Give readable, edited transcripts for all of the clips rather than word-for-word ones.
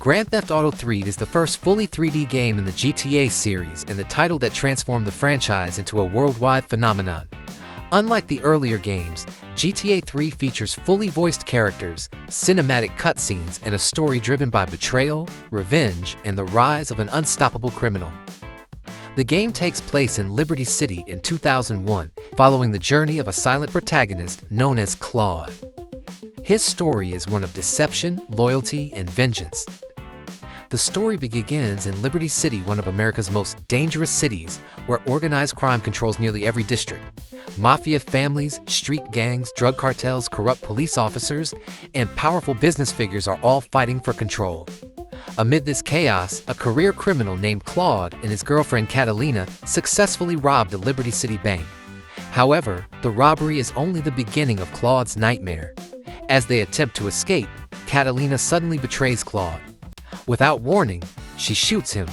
Grand Theft Auto 3 is the first fully 3D game in the GTA series and the title that transformed the franchise into a worldwide phenomenon. Unlike the earlier games, GTA 3 features fully voiced characters, cinematic cutscenes, and a story driven by betrayal, revenge, and the rise of an unstoppable criminal. The game takes place in Liberty City in 2001, following the journey of a silent protagonist known as Claude. His story is one of deception, loyalty, and vengeance. The story begins in Liberty City, one of America's most dangerous cities, where organized crime controls nearly every district. Mafia families, street gangs, drug cartels, corrupt police officers, and powerful business figures are all fighting for control. Amid this chaos, a career criminal named Claude and his girlfriend Catalina successfully robbed a Liberty City bank. However, the robbery is only the beginning of Claude's nightmare. As they attempt to escape, Catalina suddenly betrays Claude. Without warning, she shoots him,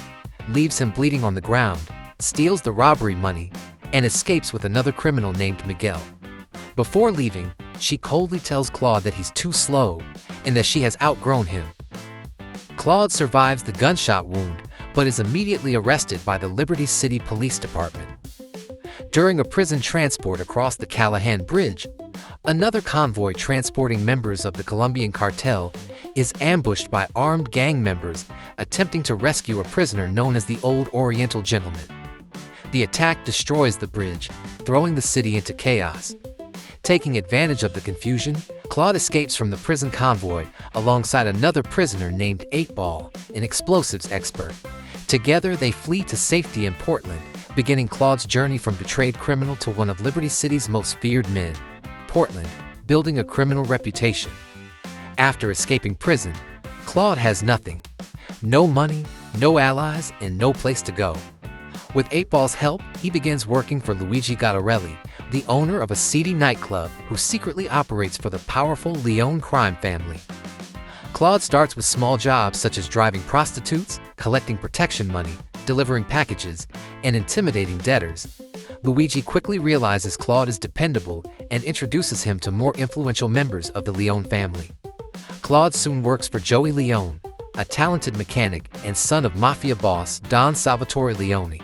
leaves him bleeding on the ground, steals the robbery money, and escapes with another criminal named Miguel. Before leaving, she coldly tells Claude that he's too slow and that she has outgrown him. Claude survives the gunshot wound, but is immediately arrested by the Liberty City Police Department. During a prison transport across the Callahan Bridge, another convoy transporting members of the Colombian cartel is ambushed by armed gang members attempting to rescue a prisoner known as the Old Oriental Gentleman. The attack destroys the bridge, throwing the city into chaos. Taking advantage of the confusion, Claude escapes from the prison convoy alongside another prisoner named 8-Ball, an explosives expert. Together, they flee to safety in Portland, beginning Claude's journey from betrayed criminal to one of Liberty City's most feared men. Portland, building a criminal reputation. After escaping prison, Claude has nothing. No money, no allies, and no place to go. With 8-Ball's help, he begins working for Luigi Gattarelli, the owner of a seedy nightclub who secretly operates for the powerful Leone crime family. Claude starts with small jobs such as driving prostitutes, collecting protection money, delivering packages, and intimidating debtors. Luigi quickly realizes Claude is dependable and introduces him to more influential members of the Leone family. Claude soon works for Joey Leone, a talented mechanic and son of Mafia boss Don Salvatore Leone.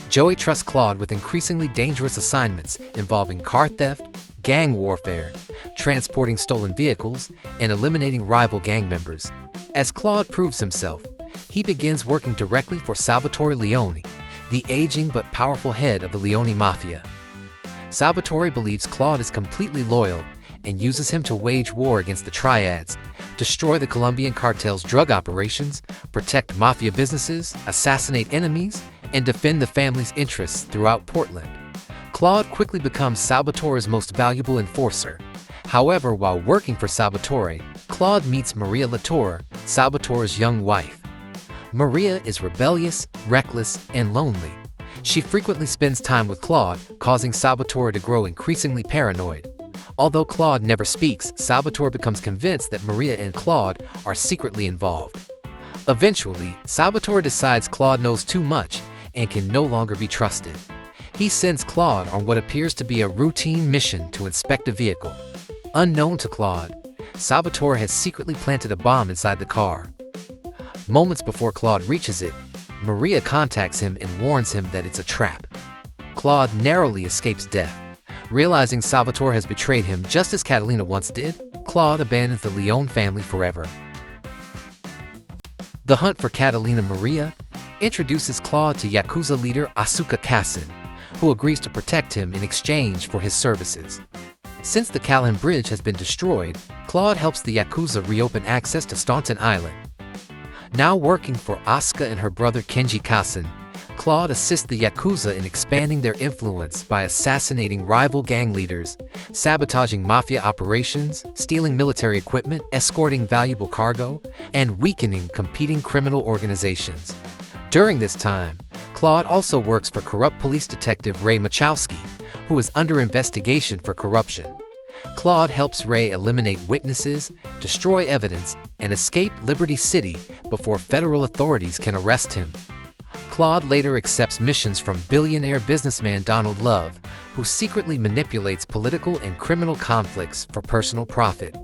Joey trusts Claude with increasingly dangerous assignments involving car theft, gang warfare, transporting stolen vehicles, and eliminating rival gang members. As Claude proves himself, he begins working directly for Salvatore Leone, the aging but powerful head of the Leone Mafia. Salvatore believes Claude is completely loyal and uses him to wage war against the Triads, destroy the Colombian cartel's drug operations, protect Mafia businesses, assassinate enemies, and defend the family's interests throughout Portland. Claude quickly becomes Salvatore's most valuable enforcer. However, while working for Salvatore, Claude meets Maria Latour, Salvatore's young wife. Maria is rebellious, reckless, and lonely. She frequently spends time with Claude, causing Salvatore to grow increasingly paranoid. Although Claude never speaks, Salvatore becomes convinced that Maria and Claude are secretly involved. Eventually, Salvatore decides Claude knows too much and can no longer be trusted. He sends Claude on what appears to be a routine mission to inspect a vehicle. Unknown to Claude, Salvatore has secretly planted a bomb inside the car. Moments before Claude reaches it, Maria contacts him and warns him that it's a trap. Claude narrowly escapes death. Realizing Salvatore has betrayed him just as Catalina once did, Claude abandons the Leone family forever. The hunt for Catalina Maria introduces Claude to Yakuza leader Asuka Kassen, who agrees to protect him in exchange for his services. Since the Callahan Bridge has been destroyed, Claude helps the Yakuza reopen access to Staunton Island. Now working for Asuka and her brother Kenji Kassen, Claude assists the Yakuza in expanding their influence by assassinating rival gang leaders, sabotaging Mafia operations, stealing military equipment, escorting valuable cargo, and weakening competing criminal organizations. During this time, Claude also works for corrupt police detective Ray Machowski, who is under investigation for corruption. Claude helps Ray eliminate witnesses, destroy evidence, and escape Liberty City before federal authorities can arrest him. Claude later accepts missions from billionaire businessman Donald Love, who secretly manipulates political and criminal conflicts for personal profit.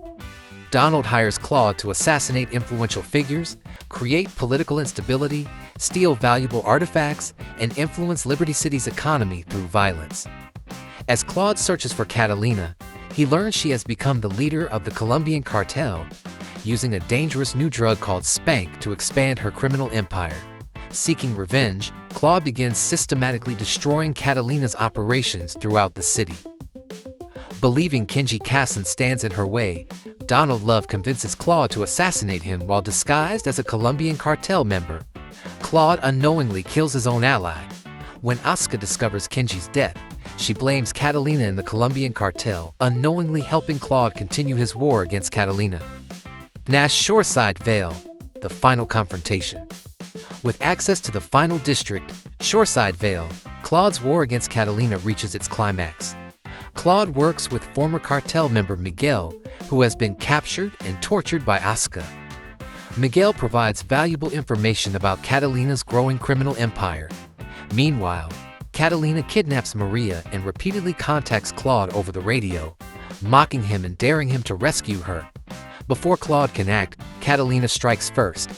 Donald hires Claude to assassinate influential figures, create political instability, steal valuable artifacts, and influence Liberty City's economy through violence. As Claude searches for Catalina, he learns she has become the leader of the Colombian cartel, using a dangerous new drug called Spank to expand her criminal empire. Seeking revenge, Claude begins systematically destroying Catalina's operations throughout the city. Believing Kenji Kassan stands in her way, Donald Love convinces Claude to assassinate him while disguised as a Colombian cartel member. Claude unknowingly kills his own ally. When Asuka discovers Kenji's death, she blames Catalina and the Colombian cartel, unknowingly helping Claude continue his war against Catalina. Nash Shoreside Vale, the final confrontation. With access to the final district, Shoreside Vale, Claude's war against Catalina reaches its climax. Claude works with former cartel member Miguel, who has been captured and tortured by Asuka. Miguel provides valuable information about Catalina's growing criminal empire. Meanwhile, Catalina kidnaps Maria and repeatedly contacts Claude over the radio, mocking him and daring him to rescue her. Before Claude can act, Catalina strikes first.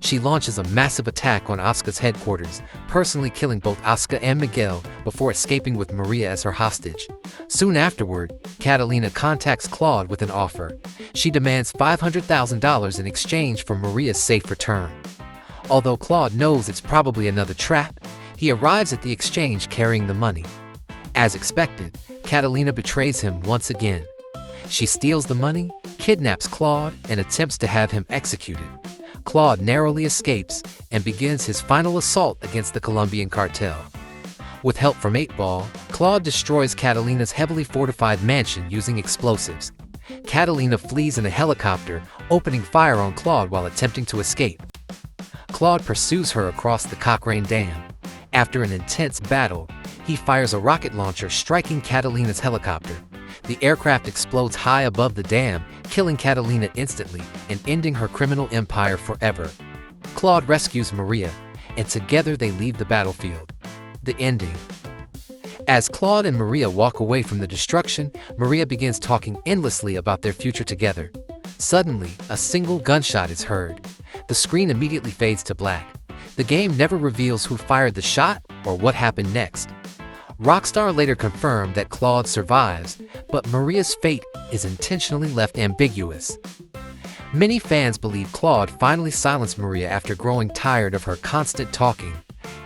She launches a massive attack on Asuka's headquarters, personally killing both Asuka and Miguel before escaping with Maria as her hostage. Soon afterward, Catalina contacts Claude with an offer. She demands $500,000 in exchange for Maria's safe return. Although Claude knows it's probably another trap, he arrives at the exchange carrying the money. As expected, Catalina betrays him once again. She steals the money, kidnaps Claude, and attempts to have him executed. Claude narrowly escapes and begins his final assault against the Colombian cartel. With help from 8-Ball, Claude destroys Catalina's heavily fortified mansion using explosives. Catalina flees in a helicopter, opening fire on Claude while attempting to escape. Claude pursues her across the Cochrane Dam. After an intense battle, he fires a rocket launcher, striking Catalina's helicopter. The aircraft explodes high above the dam, killing Catalina instantly and ending her criminal empire forever. Claude rescues Maria, and together they leave the battlefield. The ending. As Claude and Maria walk away from the destruction, Maria begins talking endlessly about their future together. Suddenly, a single gunshot is heard. The screen immediately fades to black. The game never reveals who fired the shot or what happened next. Rockstar later confirmed that Claude survives, but Maria's fate is intentionally left ambiguous. Many fans believe Claude finally silenced Maria after growing tired of her constant talking,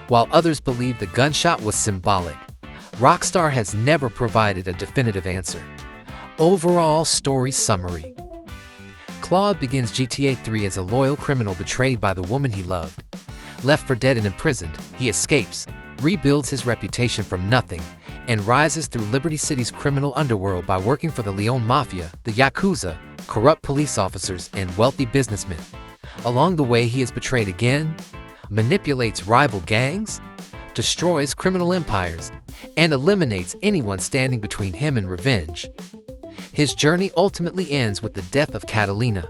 while others believe the gunshot was symbolic. Rockstar has never provided a definitive answer. Overall story summary. Claude begins GTA 3 as a loyal criminal betrayed by the woman he loved. Left for dead and imprisoned, he escapes, rebuilds his reputation from nothing, and rises through Liberty City's criminal underworld by working for the Leon Mafia, the Yakuza, corrupt police officers, and wealthy businessmen. Along the way, he is betrayed again, manipulates rival gangs, destroys criminal empires, and eliminates anyone standing between him and revenge. His journey ultimately ends with the death of Catalina,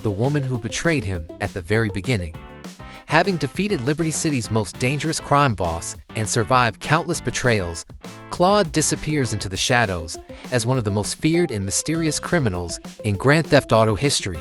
the woman who betrayed him at the very beginning. Having defeated Liberty City's most dangerous crime boss and survived countless betrayals, Claude disappears into the shadows as one of the most feared and mysterious criminals in Grand Theft Auto history.